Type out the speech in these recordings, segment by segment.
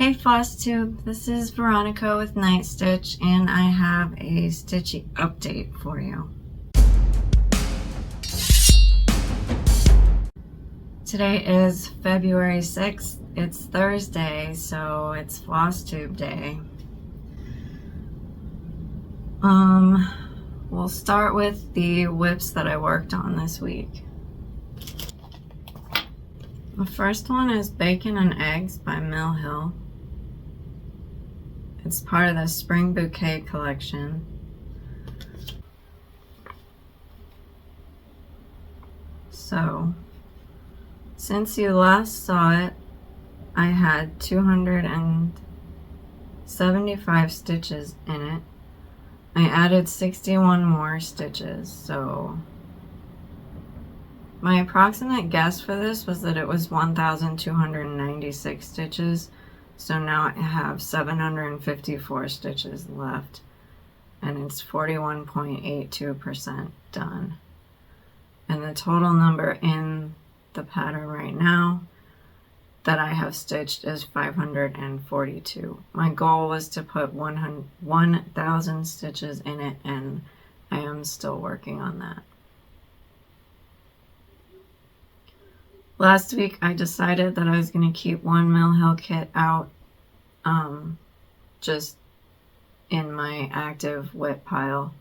Hey Flosstube, this is Veronica with Night Stitch, and I have a Stitchy update for you. Today is February 6th. It's Thursday, so it's Flosstube day. We'll start with the whips that I worked on this week. The first one is Bacon and Eggs by Mill Hill. It's part of the Spring Bouquet collection. So, since you last saw it, I had 275 stitches in it. I added 61 more stitches, so my approximate guess for this was that it was 1,296 stitches, so now I have 754 stitches left, and it's 41.82% done. And the total number in the pattern right now that I have stitched is 542. My goal was to put 1,000 stitches in it, and I am still working on that. Last week I decided that I was going to keep one Mill Hill kit out just in my active whip pile,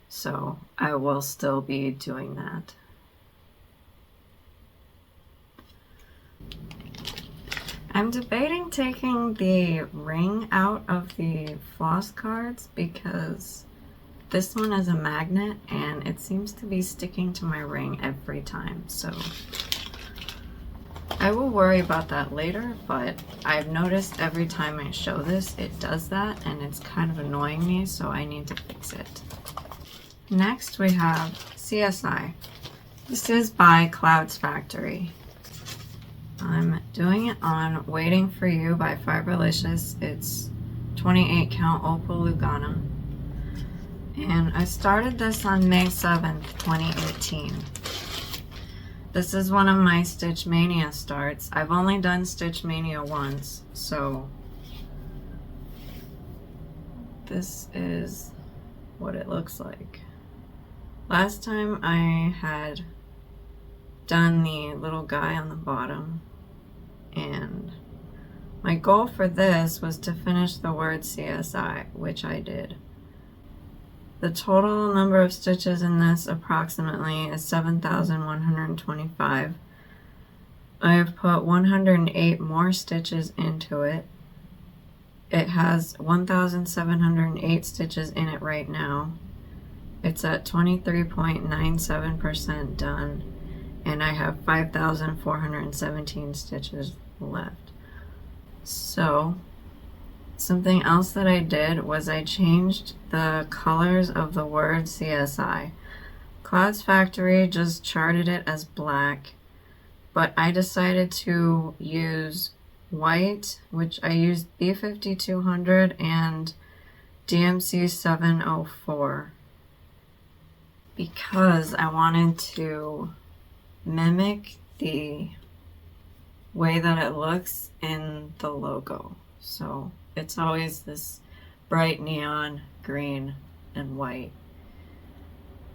so I will still be doing that. I'm debating taking the ring out of the floss cards because this one is a magnet and it seems to be sticking to my ring every time, so I will worry about that later, but I've noticed every time I show this, it does that, and it's kind of annoying me, so I need to fix it. Next, we have CSI. This is by Clouds Factory. I'm doing it on Waiting for You by Fiberlicious. It's 28 count Opal Lugana. And I started this on May 7th, 2018. This is one of my Stitch Mania starts. I've only done Stitch Mania once, so this is what it looks like. Last time I had done the little guy on the bottom, and my goal for this was to finish the word CSI, which I did. The total number of stitches in this approximately is 7,125. I have put 108 more stitches into it. It has 1,708 stitches in it right now. It's at 23.97% done, and I have 5,417 stitches left. So, something else that I did was I changed the colors of the word CSI. Clouds Factory just charted it as black, but I decided to use white, which I used B5200 and DMC 704 because I wanted to mimic the way that it looks in the logo. So it's always this bright neon green and white,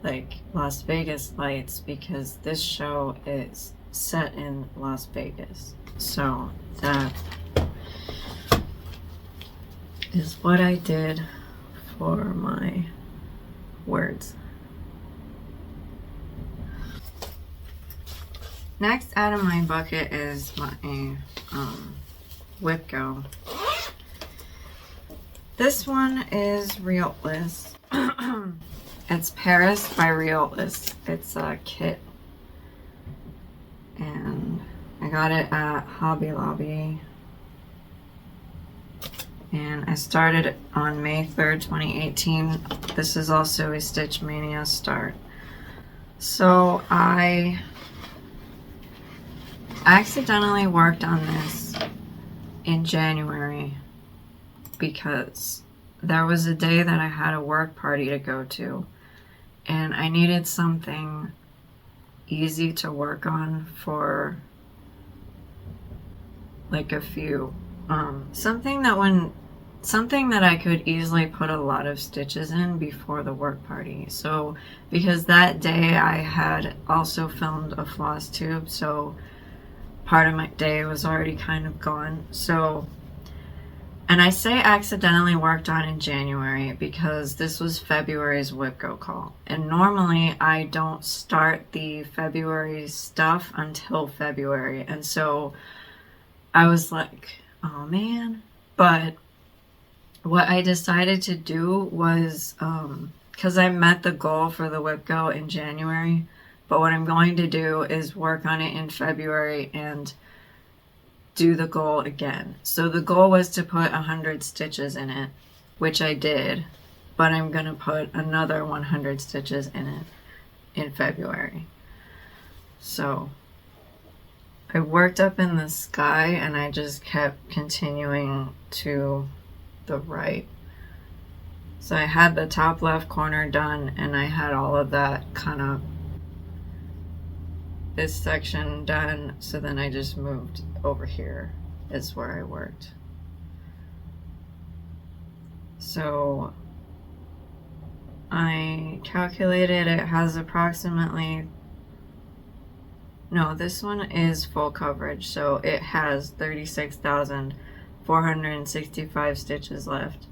like Las Vegas lights, because this show is set in Las Vegas. So that is what I did for my words. Next out of my bucket is my whip go. This one is Realtless. It's Paris by Realtless. It's a kit, and I got it at Hobby Lobby, and I started it on May 3rd, 2018. This is also a Stitch Mania start. So I accidentally worked on this in January because there was a day that I had a work party to go to, and I needed something easy to work on for like a few Something that I could easily put a lot of stitches in before the work party. So because that day I had also filmed a floss tube, so part of my day was already kind of gone. So, and I say accidentally worked on in January because this was February's whip go call, and normally I don't start the February stuff until February, and so I was like, oh man. But what I decided to do was, because I met the goal for the whip go in January, but what I'm going to do is work on it in February and do the goal again. So the goal was to put 100 stitches in it, which I did, but I'm going to put another 100 stitches in it in February. So I worked up in the sky and I just kept continuing to the right. So I had the top left corner done and I had all of that kind of this section done, so then I just moved over here is where I worked. So I calculated it has approximately, no, this one is full coverage, so it has 36,465 stitches left.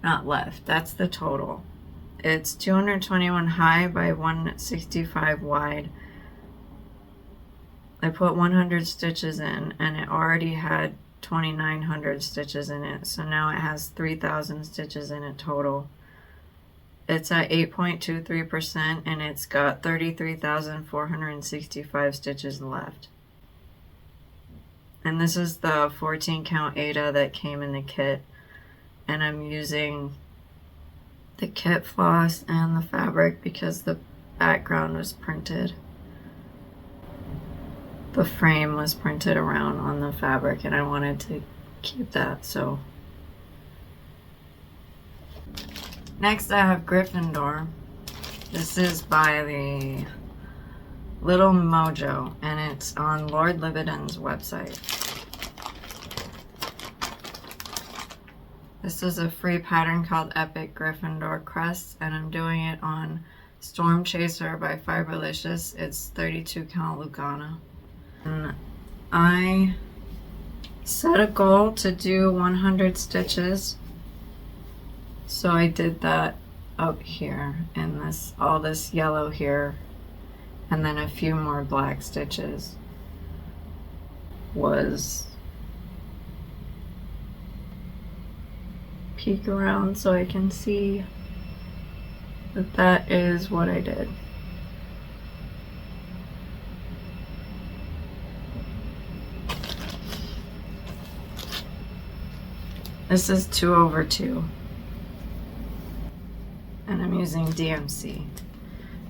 Not left, that's the total. It's 221 high by 165 wide. I put 100 stitches in and it already had 2,900 stitches in it, so now it has 3,000 stitches in it total. It's at 8.23% and it's got 33,465 stitches left. And this is the 14 count Aida that came in the kit, and I'm using the kit floss and the fabric because the background was printed. The frame was printed around on the fabric and I wanted to keep that, so. Next I have Gryffindor. This is by the Little Mojo and it's on Lord Lividen's website. This is a free pattern called Epic Gryffindor Crest, and I'm doing it on Storm Chaser by Fiberlicious. It's 32 count Lugana. And I set a goal to do 100 stitches. So I did that up here in this, all this yellow here, and then a few more black stitches was peek around so I can see that that is what I did. This is 2/2 and I'm using DMC,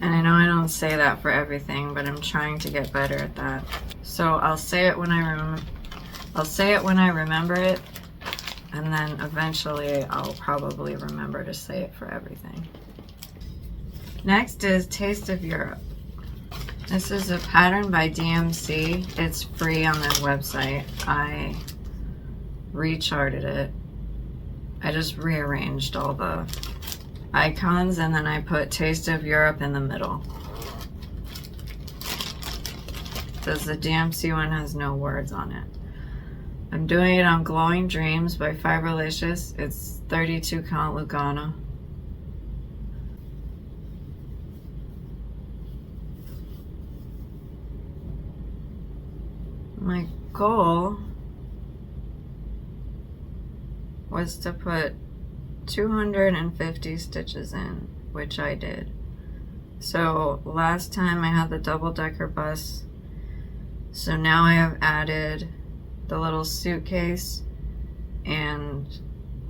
and I know I don't say that for everything, but I'm trying to get better at that. So I'll say it when I remember it, and then eventually I'll probably remember to say it for everything. Next is Taste of Europe. This is a pattern by DMC. It's free on their website. I recharted it. I just rearranged all the icons and then I put Taste of Europe in the middle. Because the DMC one has no words on it. I'm doing it on Glowing Dreams by Fiberlicious. It's 32 count Lugana. My goal was to put 250 stitches in, which I did. So last time I had the double-decker bus, so now I have added the little suitcase and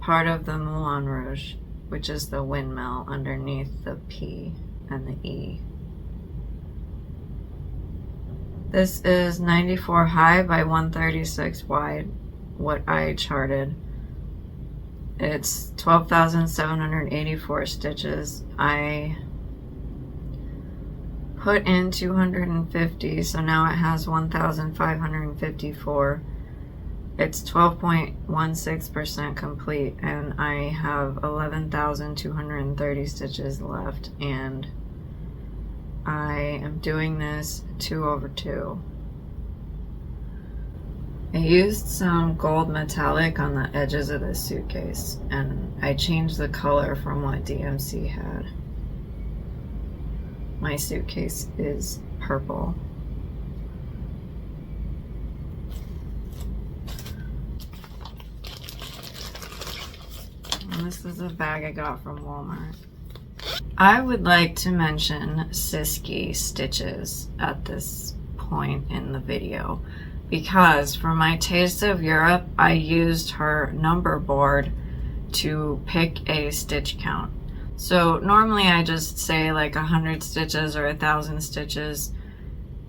part of the Moulin Rouge, which is the windmill underneath the P and the E. This is 94 high by 136 wide, what I charted. It's 12,784 stitches. I put in 250, so now it has 1,554. it's 12.16% complete, and I have 11,230 stitches left, and I am doing this 2/2. I used some gold metallic on the edges of this suitcase, and I changed the color from what DMC had. My suitcase is purple. And this is a bag I got from Walmart. I would like to mention Stitchy stitches at this point in the video, because for my Taste of Europe, I used her number board to pick a stitch count. So normally I just say like 100 stitches or 1,000 stitches.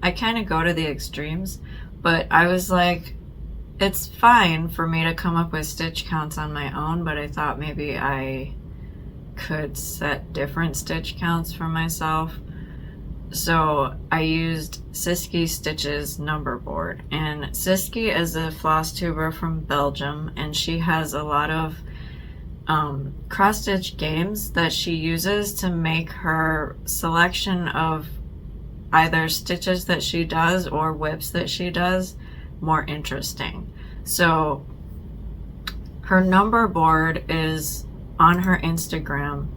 I kind of go to the extremes, but I was like, it's fine for me to come up with stitch counts on my own, but I thought maybe I could set different stitch counts for myself. So I used Stitchy Stitches number board, and Stitchy is a floss tuber from Belgium, and she has a lot of cross stitch games that she uses to make her selection of either stitches that she does or whips that she does more interesting. So her number board is on her Instagram,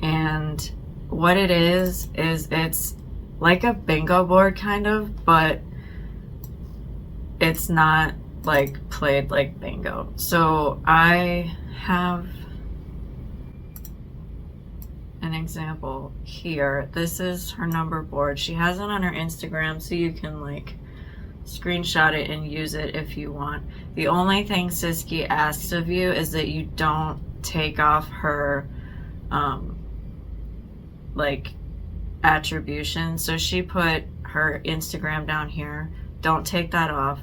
and what it is it's like a bingo board kind of, but it's not like played like bingo. So I have an example here. This is her number board. She has it on her Instagram, so you can like screenshot it and use it if you want. The only thing Stitchy asks of you is that you don't take off her like attribution. So she put her Instagram down here. Don't take that off.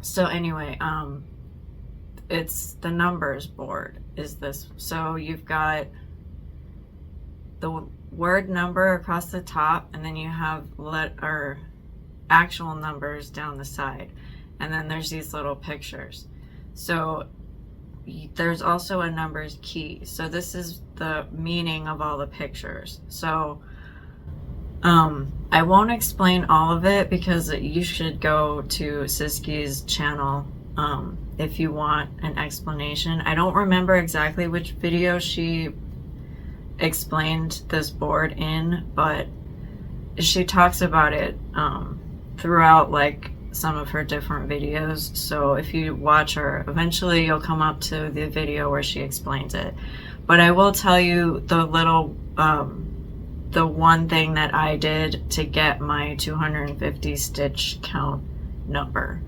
So anyway, it's the numbers board is this. So you've got the word number across the top, and then you have actual numbers down the side, and then there's these little pictures. So there's also a numbers key. So this is the meaning of all the pictures. So I won't explain all of it, because you should go to Stitchy's channel if you want an explanation. I don't remember exactly which video she explained this board in, but she talks about it throughout like some of her different videos. So if you watch her, eventually you'll come up to the video where she explains it. But I will tell you the little the one thing that I did to get my 250 stitch count number.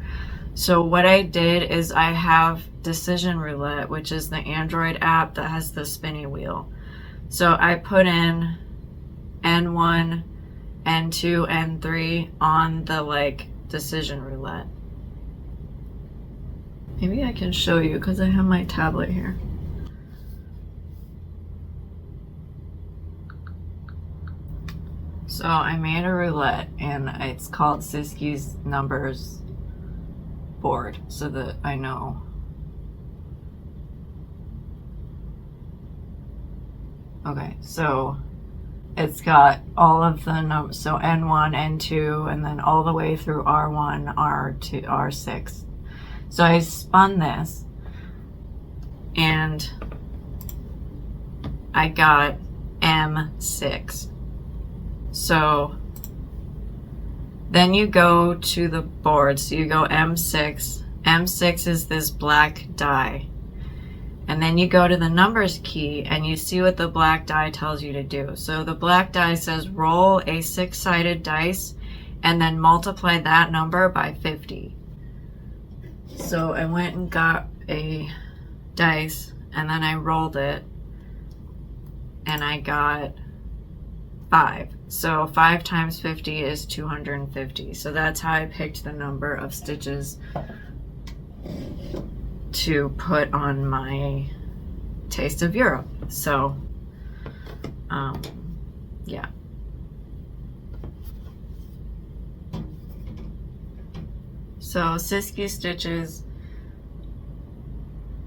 So what I did is I have Decision Roulette, which is the Android app that has the spinny wheel. So I put in N1, N2, N3 on the like Decision Roulette. Maybe I can show you because I have my tablet here. So I made a roulette, and it's called Stitchy's numbers board, so that I know. Okay, so it's got all of the numbers, so N1, N2, and then all the way through R1, R2, R6. So I spun this, and I got M6. So then you go to the board, so you go M6. M6 is this black die. And then you go to the numbers key, and you see what the black die tells you to do. So the black die says roll a 6-sided dice and then multiply that number by 50. So I went and got a dice, and then I rolled it, and I got 5. So 5 times 50 is 250. So that's how I picked the number of stitches to put on my Taste of Europe. So yeah. So Sisky Stitches,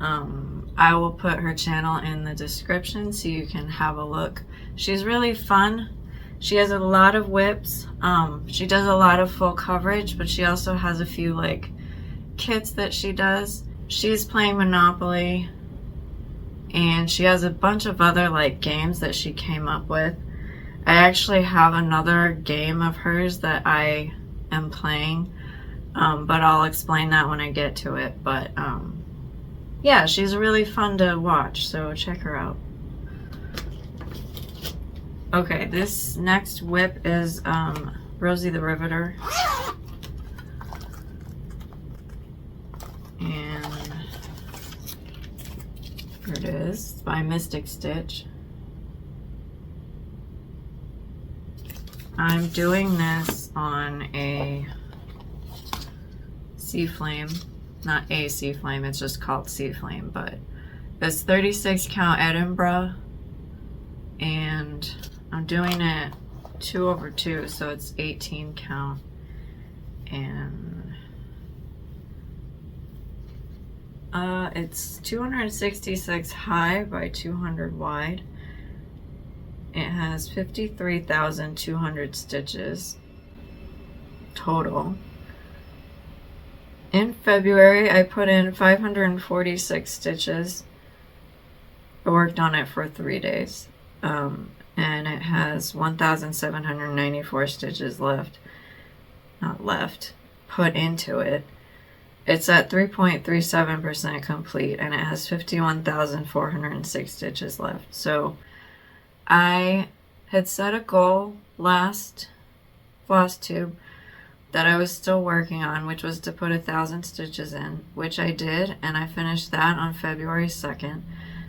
I will put her channel in the description so you can have a look. She's really fun. She has a lot of whips. She does a lot of full coverage, but she also has a few like kits that she does. She's playing Monopoly, and she has a bunch of other like games that she came up with. I actually have another game of hers that I am playing, but I'll explain that when I get to it. But yeah, she's really fun to watch, so check her out. Okay, this next whip is Rosie the Riveter. And here it is, it's by Mystic Stitch. I'm doing this on a Sea Flame. Not a Sea Flame, it's just called Sea Flame, but it's 36 count Edinburgh, and I'm doing it 2/2, so it's 18 count, and it's 266 high by 200 wide. It has 53,200 stitches total. In February, I put in 546 stitches. I worked on it for 3 days. And it has 1,794 stitches put into it. It's at 3.37% complete, and it has 51,406 stitches left. So I had set a goal last Flosstube that I was still working on, which was to put 1,000 stitches in, which I did, and I finished that on February 2nd.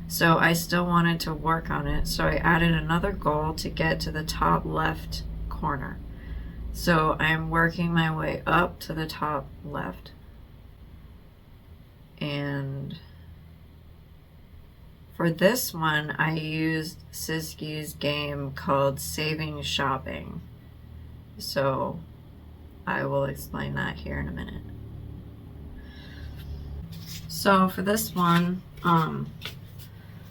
So I still wanted to work on it, so I added another goal to get to the top left corner. So I'm working my way up to the top left. And for this one, I used Sisky's game called Saving Shopping. So I will explain that here in a minute. So for this one,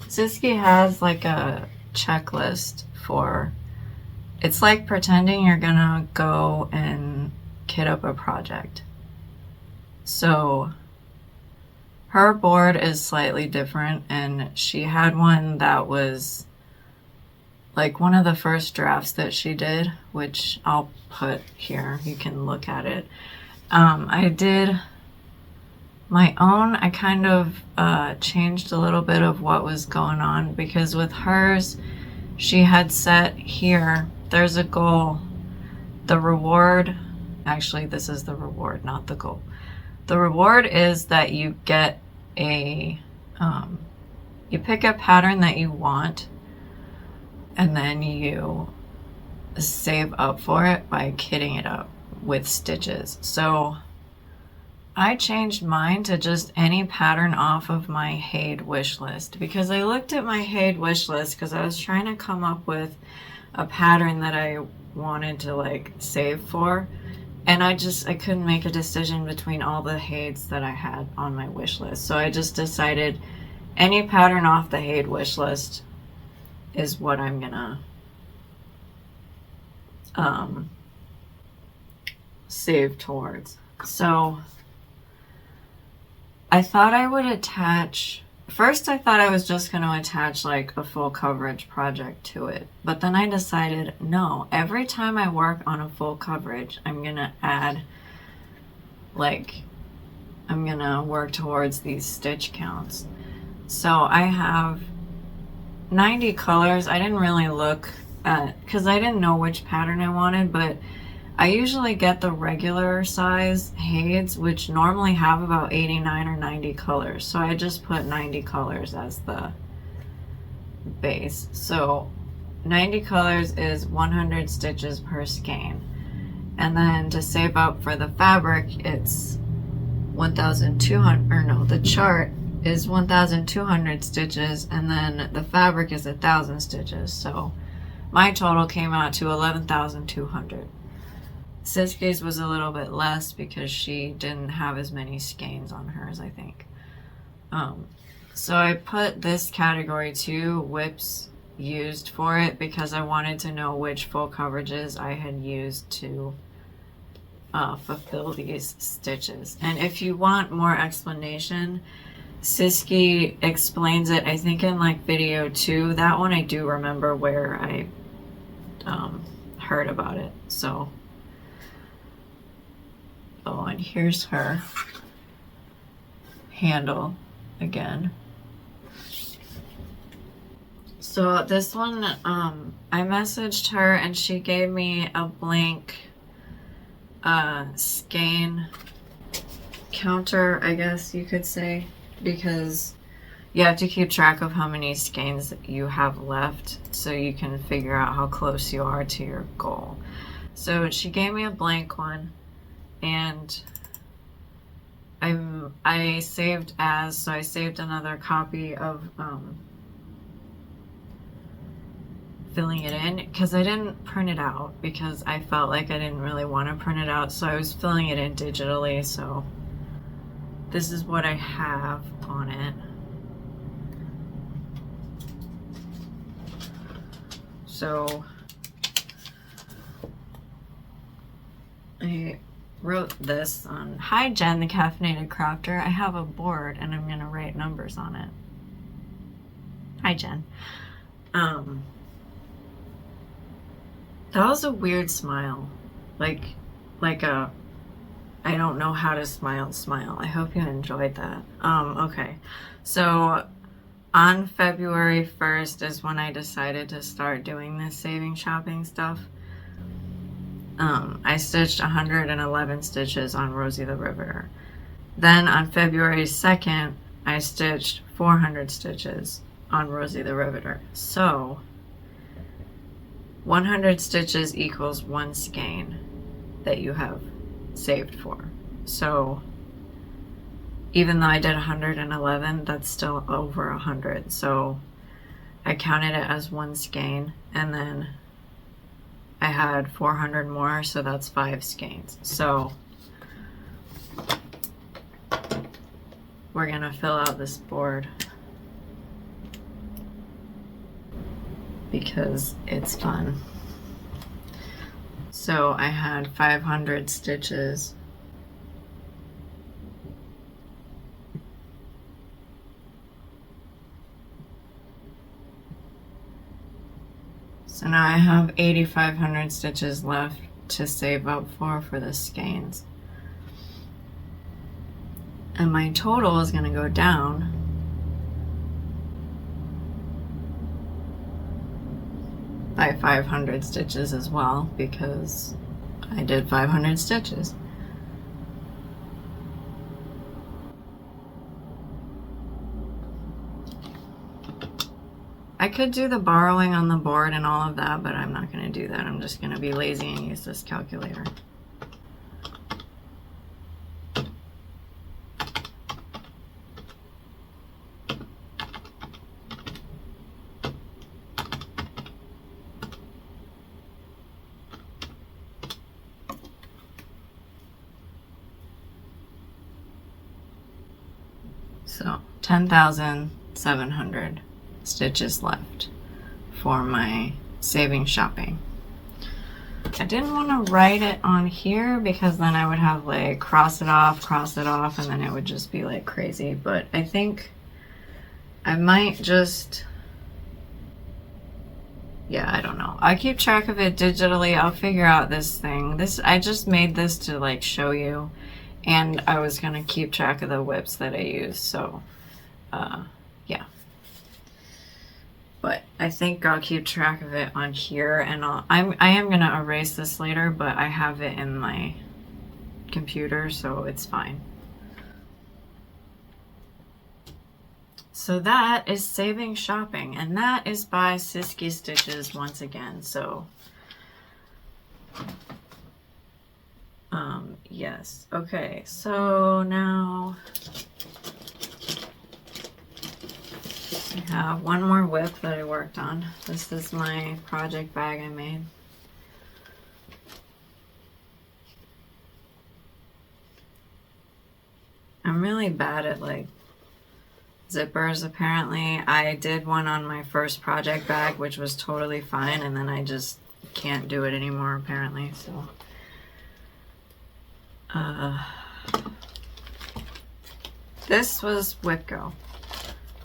Sisky has like a checklist for, it's like pretending you're gonna go and kit up a project. So her board is slightly different, and she had one that was like one of the first drafts that she did, which I'll put here, you can look at it. I did my own. I kind of changed a little bit of what was going on, because with hers, she had set here, there's a goal. The reward, actually this is the reward, not the goal. The reward is that you get a, you pick a pattern that you want, and then you save up for it by kitting it up with stitches. So I changed mine to just any pattern off of my Haid wish list, because I looked at my Haid wish list because I was trying to come up with a pattern that I wanted to like save for, and I couldn't make a decision between all the Haids that I had on my wish list. So I just decided any pattern off the Haid wish list is what I'm gonna save towards. So I thought I would attach, first I thought I was just going to attach like a full coverage project to it, but then I decided no, every time I work on a full coverage, I'm going to add, like, I'm going to work towards these stitch counts. So I have 90 colors. I didn't really look at, because I didn't know which pattern I wanted, but I usually get the regular size Haids, which normally have about 89 or 90 colors. So I just put 90 colors as the base. So 90 colors is 100 stitches per skein. And then to save up for the fabric, it's 1,200, or no, the chart is 1,200 stitches, and then the fabric is 1,000 stitches. So my total came out to 11,200. Siski's was a little bit less because she didn't have as many skeins on hers, I think. So I put this category 2 whips used for it because I wanted to know which full coverages I had used to fulfill these stitches. And if you want more explanation, Siski explains it, I think, in like video 2. That one I do remember where I heard about it. So, oh, and here's her handle again. So this one, I messaged her and she gave me a blank skein counter, I guess you could say, because you have to keep track of how many skeins you have left so you can figure out how close you are to your goal. So she gave me a blank one, and I saved as, so I saved another copy of filling it in because I didn't print it out because I felt like I didn't really want to print it out, so I was filling it in digitally. So this is what I have on it. So I wrote this on, hi Jen, the Caffeinated Crafter. I have a board and I'm gonna write numbers on it. Hi Jen. That was a weird smile. Like a, I don't know how to smile. I hope you enjoyed that. Okay. So on February 1st is when I decided to start doing this saving shopping stuff. I stitched 111 stitches on Rosie the Riveter. Then on February 2nd, I stitched 400 stitches on Rosie the Riveter. So 100 stitches equals 1 skein that you have saved for. So even though I did 111, that's still over 100. So I counted it as 1 skein, and then I had 400 more, so that's 5 skeins. So we're gonna fill out this board because it's fun. So I had 500 stitches. So now I have 8,500 stitches left to save up for the skeins. And my total is gonna go down by 500 stitches as well because I did 500 stitches. I could do the borrowing on the board and all of that, but I'm not going to do that. I'm just going to be lazy and use this calculator. So 10,700 stitches left for my saving shopping. I didn't want to write it on here because then I would have like cross it off, and then it would just be like crazy. But I think I might just, yeah, I don't know. I keep track of it digitally. I'll figure out this thing. I just made this to like show you, and I was gonna keep track of the whips that I use. So yeah. But I think I'll keep track of it on here, and I am gonna erase this later, but I have it in my computer, so it's fine. So that is saving shopping, and that is by Siski Stitches once again. So yes. Okay, so now I have one more whip that I worked on. This is my project bag I made. really bad at like zippers apparently. I did one on my first project bag, which was totally fine, and then I just can't do it anymore apparently, so this was Whipco.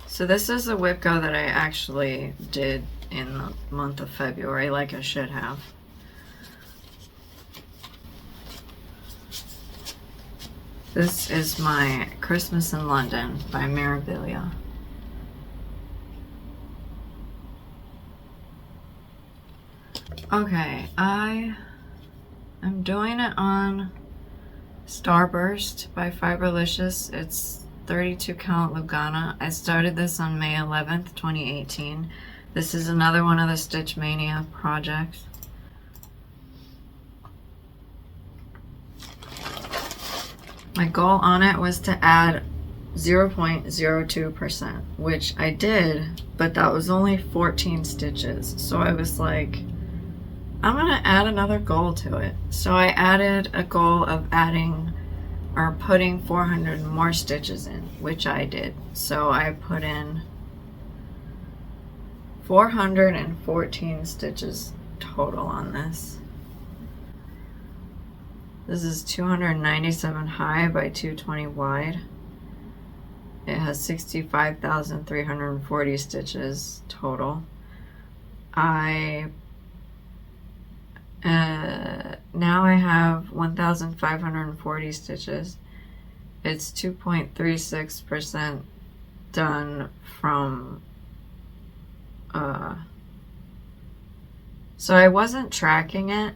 So this is a Whipco that I actually did in the month of February, like I should have. This is my Christmas in London by Mirabilia. Okay, I am doing it on Starburst by Fiberlicious. It's 32 count Lugana. I started this on May 11th, 2018. This is another one of the Stitch Mania projects. My goal on it was to add 0.02%, which I did, but that was only 14 stitches. So I was like, I'm gonna add another goal to it. So I added a goal of adding or putting 400 more stitches in, which I did. So I put in 414 stitches total on this. This is 297 high by 220 wide. It has 65,340 stitches total. Now I have 1,540 stitches. It's 2.36% done from so I wasn't tracking it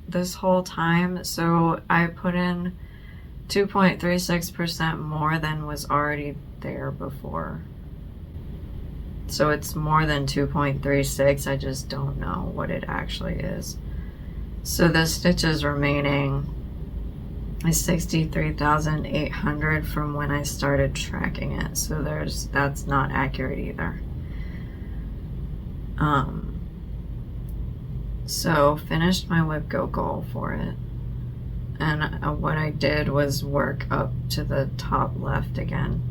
this whole time, so I put in 2.36% more than was already there before. So it's more than 2.36, I just don't know what it actually is. So the stitches remaining is 63,800 from when I started tracking it. So that's not accurate either. So finished my Whipco goal for it. And what I did was work up to the top left again.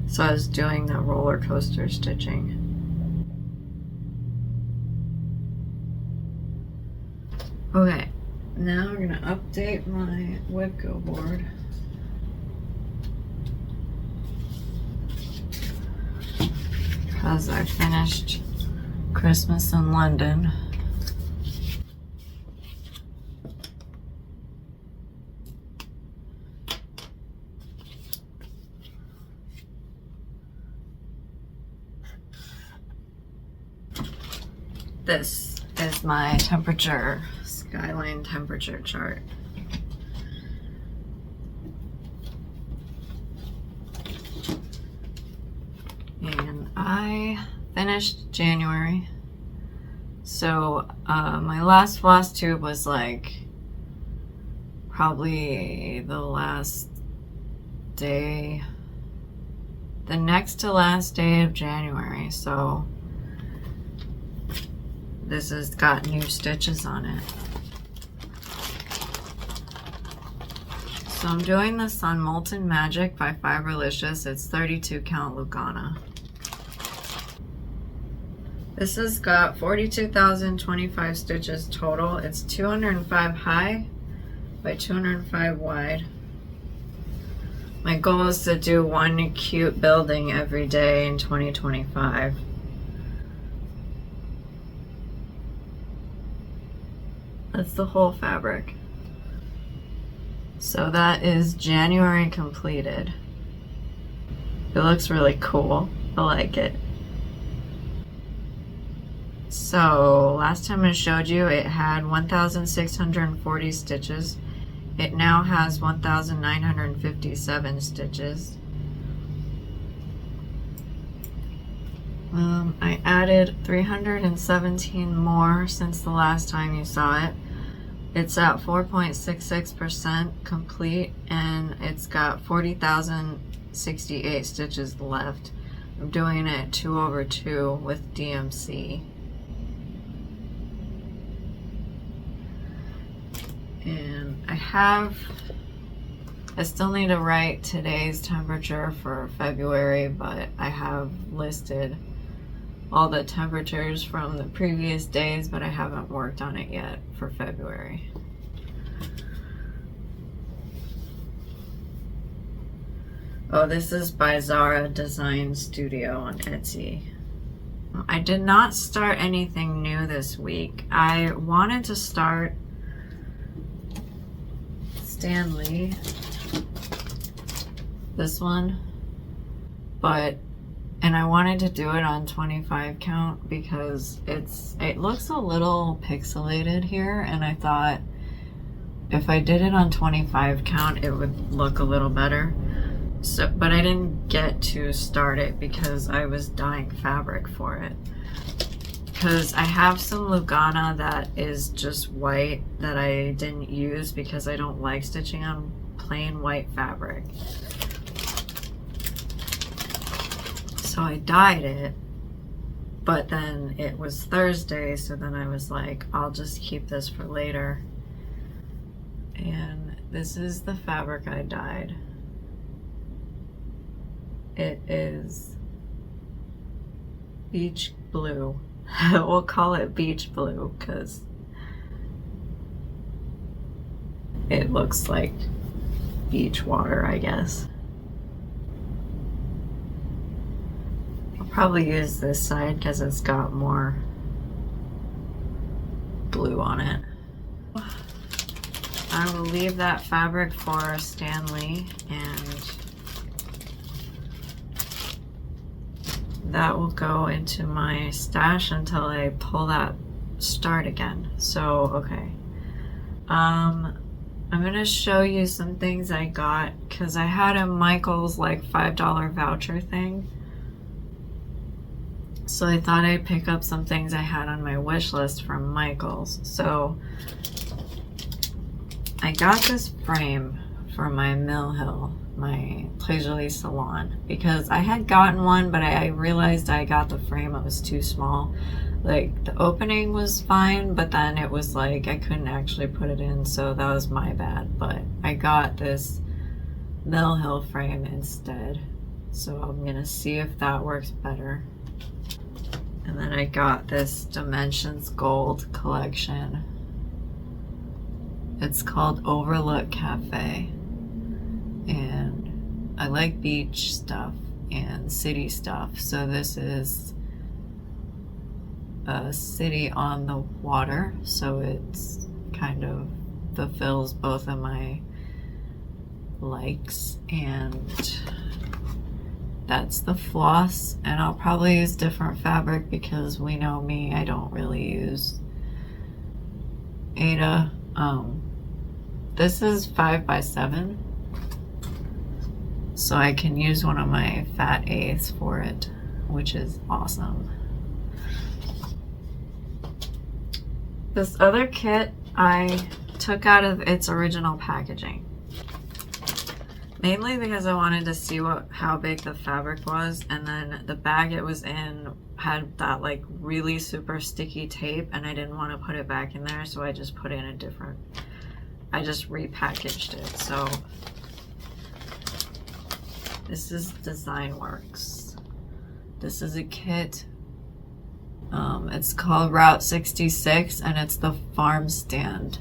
So I was doing the roller coaster stitching. Okay, now we're gonna update my Whipco board. Because I finished Christmas in London. This is my temperature, skyline temperature chart. And I finished January. So my last Flosstube was like probably the last day, the next to last day of January. So this has got new stitches on it. So I'm doing this on Molten Magic by Fiberlicious. It's 32 count Lugana. This has got 42,025 stitches total. It's 205 high by 205 wide. My goal is to do one cute building every day in 2025. That's the whole fabric. So that is January completed. It looks really cool. I like it. So last time I showed you it had 1,640 stitches. It now has 1,957 stitches. I added 317 more since the last time you saw it. It's at 4.66% complete, and it's got 40,068 stitches left. I'm doing it 2/2 with DMC. And I have I still need to write today's temperature for February, but I have listed all the temperatures from the previous days, but I haven't worked on it yet for February. Oh, this is by Zara Design Studio on Etsy. I did not start anything new this week. I wanted to start Stan Lee, this one, and I wanted to do it on 25 count because it looks a little pixelated here, and I thought if I did it on 25 count it would look a little better. So, but I didn't get to start it because I was dyeing fabric for it. Because I have some Lugana that is just white that I didn't use because I don't like stitching on plain white fabric. So I dyed it, but then it was Thursday, so then I was like, I'll just keep this for later. And this is the fabric I dyed. It is beach blue. We'll call it beach blue because it looks like beach water, I guess. I'll probably use this side because it's got more blue on it. I will leave that fabric for Stan Lee, and that will go into my stash until I pull that start again. So, okay. I'm gonna show you some things I got because I had a Michael's like $5 voucher thing. So I thought I'd pick up some things I had on my wish list from Michael's. So I got this frame for my Mill Hill, my Plaisir salon, because I had gotten one, but I realized I got the frame, it was too small. Like the opening was fine, but then it was like I couldn't actually put it in, so that was my bad. But I got this Mill Hill frame instead, so I'm gonna see if that works better. And then I got this Dimensions Gold collection. It's called Overlook Cafe, and I like beach stuff and city stuff, so this is a city on the water, so it's kind of fulfills both of my likes. And that's the floss, and I'll probably use different fabric because we know me, I don't really use Aida. This is 5x7, so I can use one of my fat 8s for it, which is awesome. This other kit I took out of its original packaging, mainly because I wanted to see how big the fabric was, and then the bag it was in had that like really super sticky tape, and I didn't want to put it back in there, so I just put in a different, I just repackaged it. So this is Design Works. This is a kit. It's called Route 66, and it's the farm stand.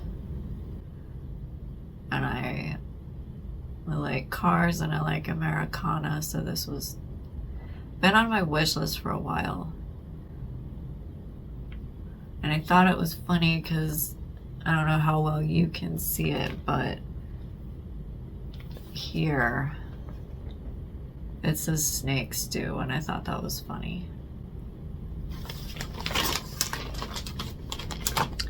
And I like cars and I like Americana, so this was been on my wish list for a while. And I thought it was funny because I don't know how well you can see it, but here it says snake stew, and I thought that was funny.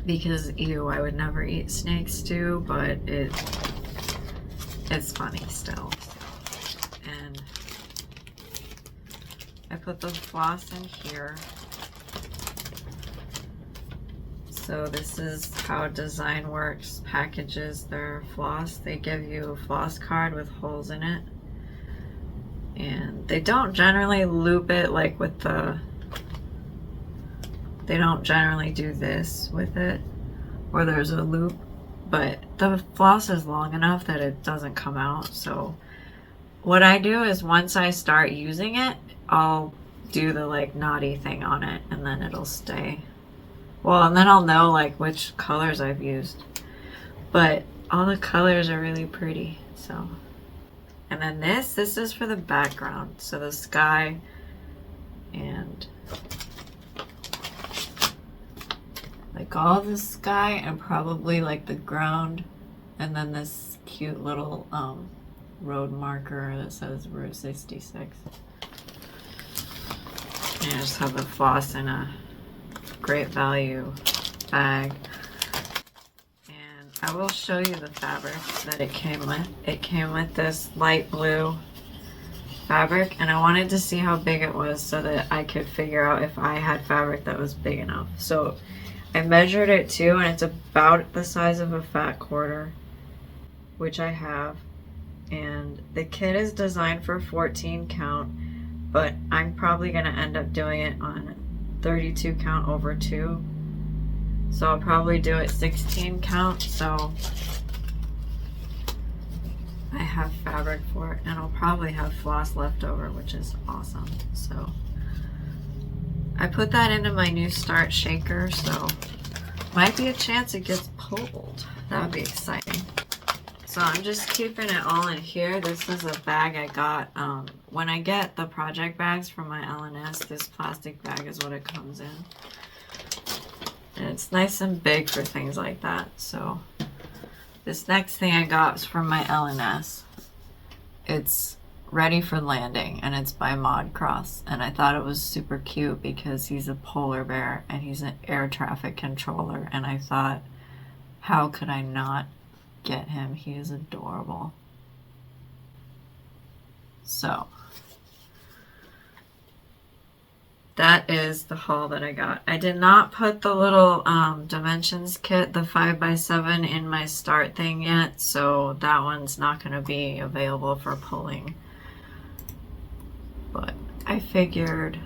Because ew, I would never eat snake stew, but it's funny still. And I put the floss in here. So this is how Design Works packages their floss. They give you a floss card with holes in it. And they don't generally loop it like with the, they don't generally do this with it, or there's a loop, but the floss is long enough that it doesn't come out. So what I do is once I start using it, I'll do the like knotty thing on it and then it'll stay. Well, and then I'll know like which colors I've used. But all the colors are really pretty, so. And then this is for the background. So the sky and like all the sky and probably like the ground. And then this cute little road marker that says Route 66. And I just have the floss in a Great Value bag. And I will show you the fabric that it came with. It came with this light blue fabric, and I wanted to see how big it was so that I could figure out if I had fabric that was big enough. So I measured it too, and it's about the size of a fat quarter, which I have. And the kit is designed for 14 count, but I'm probably going to end up doing it on 32 count over 2. So I'll probably do it 16 count, so I have fabric for it, and I'll probably have floss left over, which is awesome. So I put that into my new Start shaker, so might be a chance it gets pulled. That would be exciting. So I'm just keeping it all in here. This is a bag I got. When I get the project bags from my LNS, this plastic bag is what it comes in. And it's nice and big for things like that. So this next thing I got is from my LNS. It's Ready for Landing, and it's by Mod Cross. And I thought it was super cute because he's a polar bear and he's an air traffic controller. And I thought, how could I not get him? He is adorable. So that is the haul that I got. I did not put the little dimensions kit, the 5x7, in my Start thing yet, so that one's not going to be available for pulling. But I figured,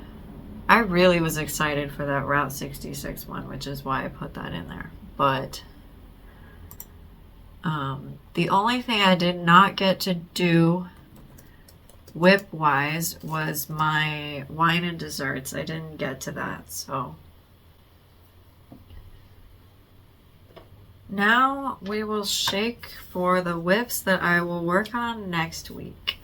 I really was excited for that Route 66 one, which is why I put that in there. But the only thing I did not get to do whip wise was my wine and desserts. I didn't get to that, so now we will shake for the whips that I will work on next week.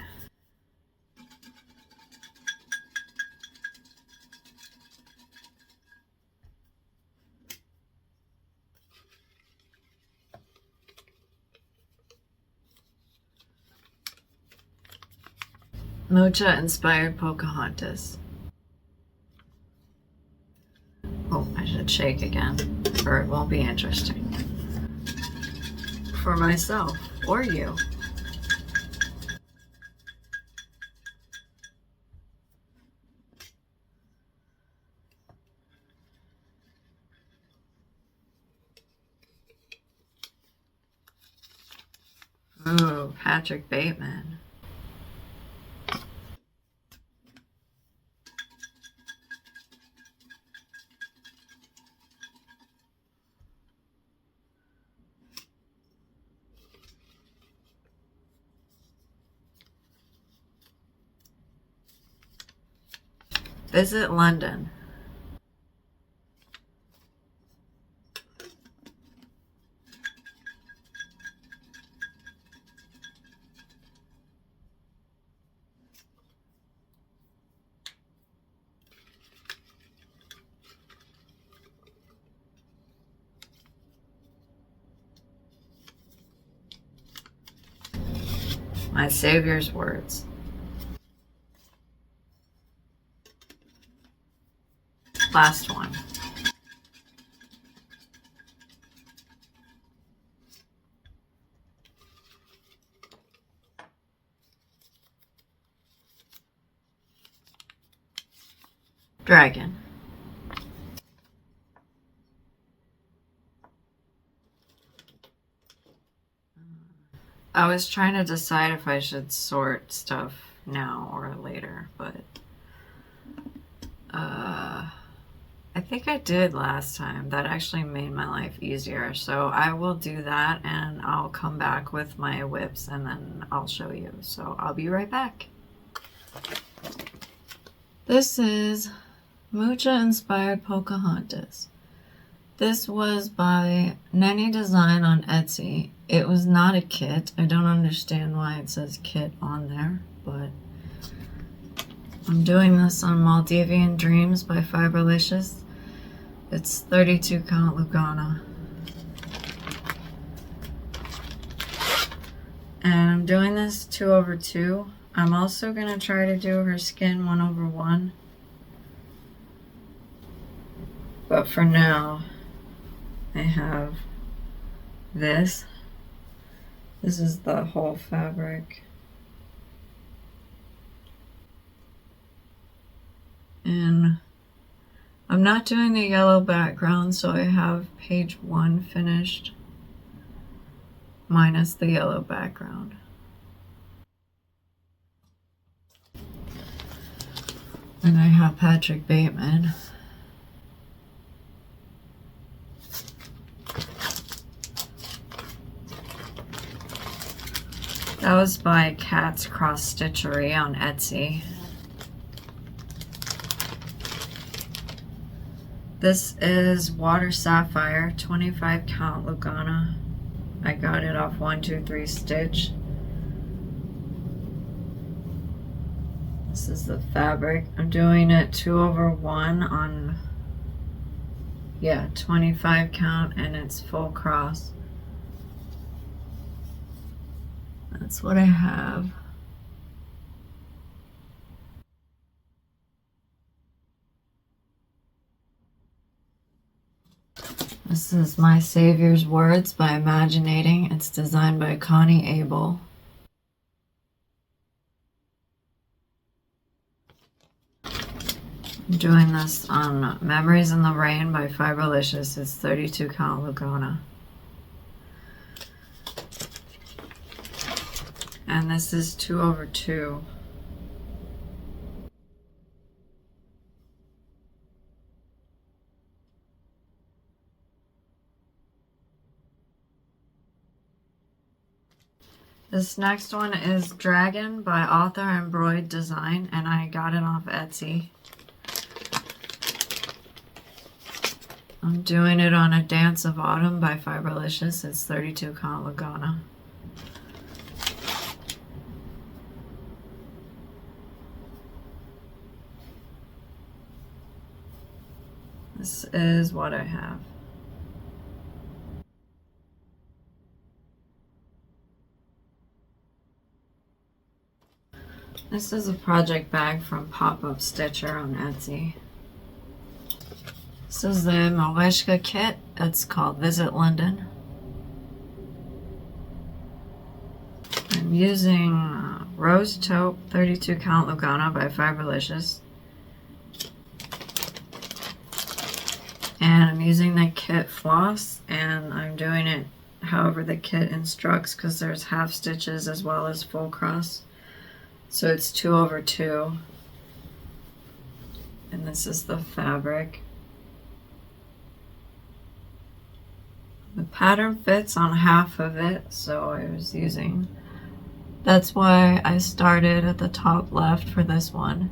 Mocha inspired Pocahontas. Oh, I should shake again, or it won't be interesting. For myself, or you. Ooh, Patrick Bateman. Visit London. My Savior's words. Last one. Dragon. I was trying to decide if I should sort stuff now or later, but I think I did last time. That actually made my life easier. So I will do that and I'll come back with my whips and then I'll show you. So I'll be right back. This is Mucha Inspired Pocahontas. This was by Nenny Design on Etsy. It was not a kit. I don't understand why it says kit on there, but I'm doing this on Maldivian Dreams by Fiberlicious. It's 32 count Lugana. And I'm doing this 2/2. I'm also going to try to do her skin 1/1. But for now, I have this. This is the whole fabric. And I'm not doing the yellow background, so I have page 1 finished, minus the yellow background. And I have Patrick Bateman. That was by Cat's Cross Stitchery on Etsy. This is Water Sapphire, 25 count Lugana. I got it off 123 Stitch. This is the fabric. I'm doing it 2/1 on, 25 count, and it's full cross. That's what I have. This is My Savior's Words by Imaginating. It's designed by Connie Abel. I'm doing this on Memories in the Rain by Fiberlicious. It's 32 count Lugana. And this is 2/2. This next one is Dragon by Author Embroidered Design, and I got it off Etsy. I'm doing it on A Dance of Autumn by Fiberlicious. It's 32 count Lugana. This is what I have. This is a project bag from Pop-Up Stitcher on Etsy. This is the Maleshka kit. It's called Visit London. I'm using Rose Taupe 32 count Lugana by Fiberlicious. And I'm using the kit floss, and I'm doing it however the kit instructs because there's half stitches as well as full cross. So it's 2/2. And this is the fabric. The pattern fits on half of it, so I was using. That's why I started at the top left for this one.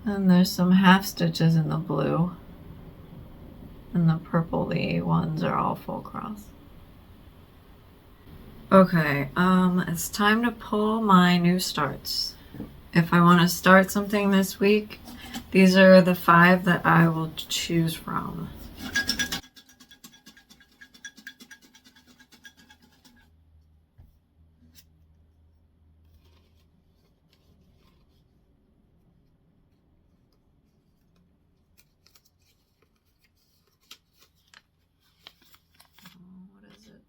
And there's some half stitches in the blue. And the purpley ones are all full cross. Okay, it's time to pull my new starts. If I want to start something this week, these are the 5 that I will choose from.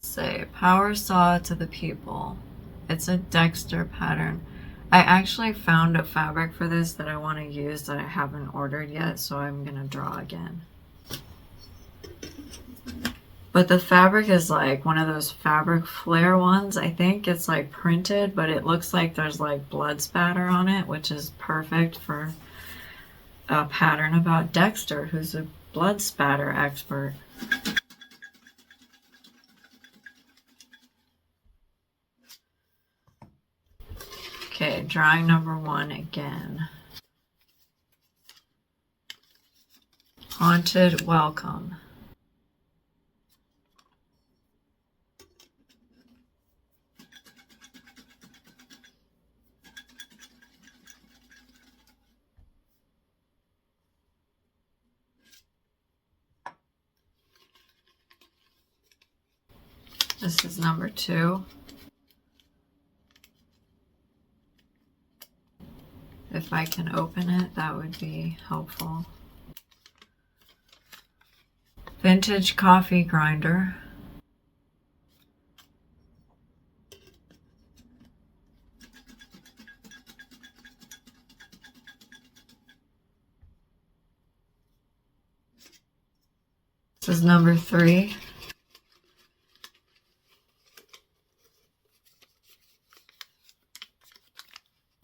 Say Power Saw to the People. It's a Dexter pattern. I actually found a fabric for this that I want to use that I haven't ordered yet, so I'm gonna draw again. But the fabric is like one of those fabric flare ones. I think it's like printed, but it looks like there's like blood spatter on it, which is perfect for a pattern about Dexter, who's a blood spatter expert. Okay, drawing number 1 again. Haunted Welcome. This is number 2. If I can open it, that would be helpful. Vintage Coffee Grinder. This is number 3.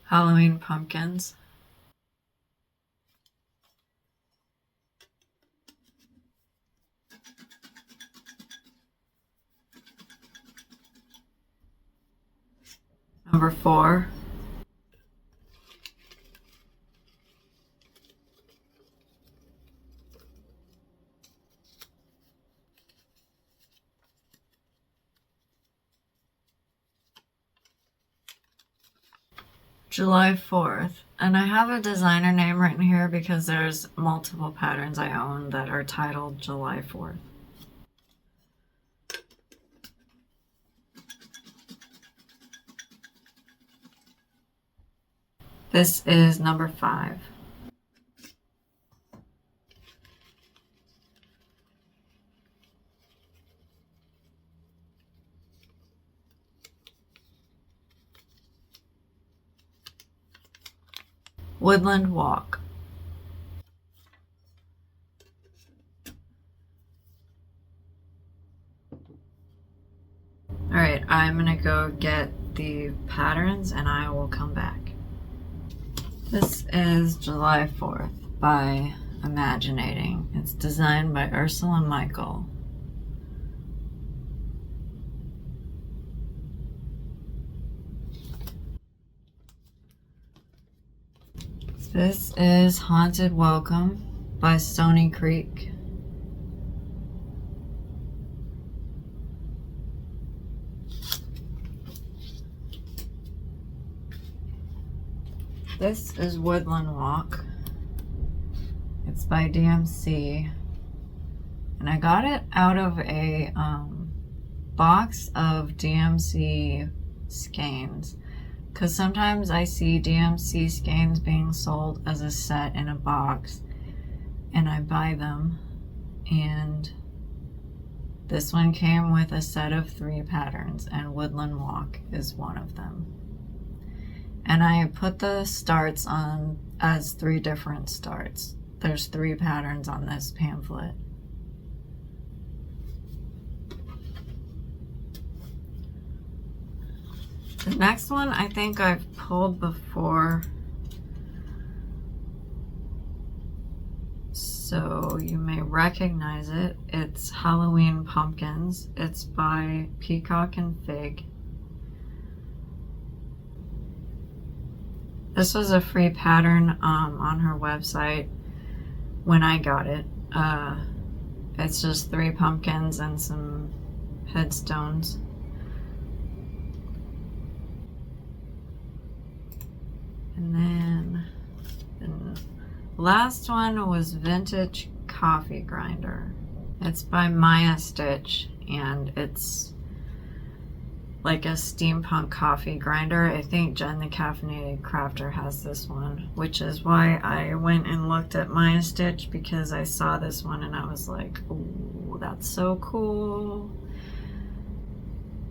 Halloween pumpkins. Number 4. July 4th. And I have a designer name written here because there's multiple patterns I own that are titled July 4th. This is number 5. Woodland Walk. Alright, I'm gonna go get the patterns and I will come back. This is July 4th by Imaginating. It's designed by Ursula Michael. This is Haunted Welcome by Stony Creek. This is Woodland Walk. It's by DMC. And I got it out of a box of DMC skeins. Because sometimes I see DMC skeins being sold as a set in a box. And I buy them. And this one came with a set of 3 patterns. And Woodland Walk is one of them. And I put the starts on as 3 different starts. There's 3 patterns on this pamphlet. The next one I think I've pulled before, so you may recognize it. It's Halloween Pumpkins. It's by Peacock and Fig. This was a free pattern on her website when I got it. It's just 3 pumpkins and some headstones. And then the last one was Vintage Coffee Grinder. It's by Maya Stitch, and it's like a steampunk coffee grinder. I think Jen the Caffeinated Crafter has this one, which is why I went and looked at Maya Stitch, because I saw this one and I was like, ooh, that's so cool.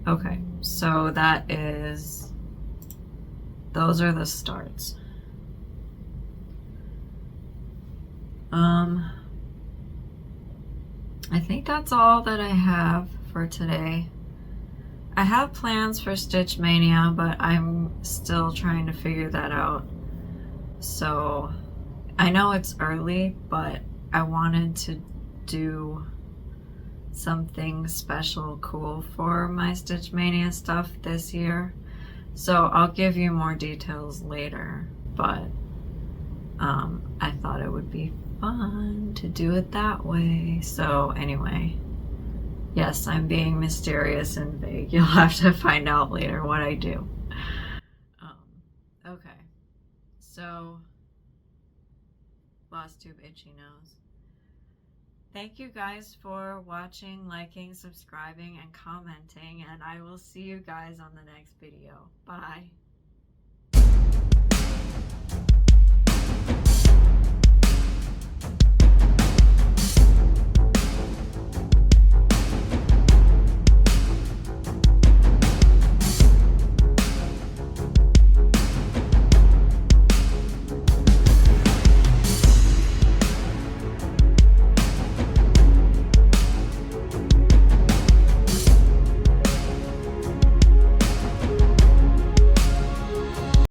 Okay, so that is, those are the starts. I think that's all that I have for today. I have plans for Stitch Mania, but I'm still trying to figure that out. So I know it's early, but I wanted to do something special cool for my Stitch Mania stuff this year. So I'll give you more details later, but I thought it would be fun to do it that way. So anyway, yes, I'm being mysterious and vague. You'll have to find out later what I do. Okay, so Flosstube itchy nose. Thank you guys for watching, liking, subscribing, and commenting, and I will see you guys on the next video. Bye.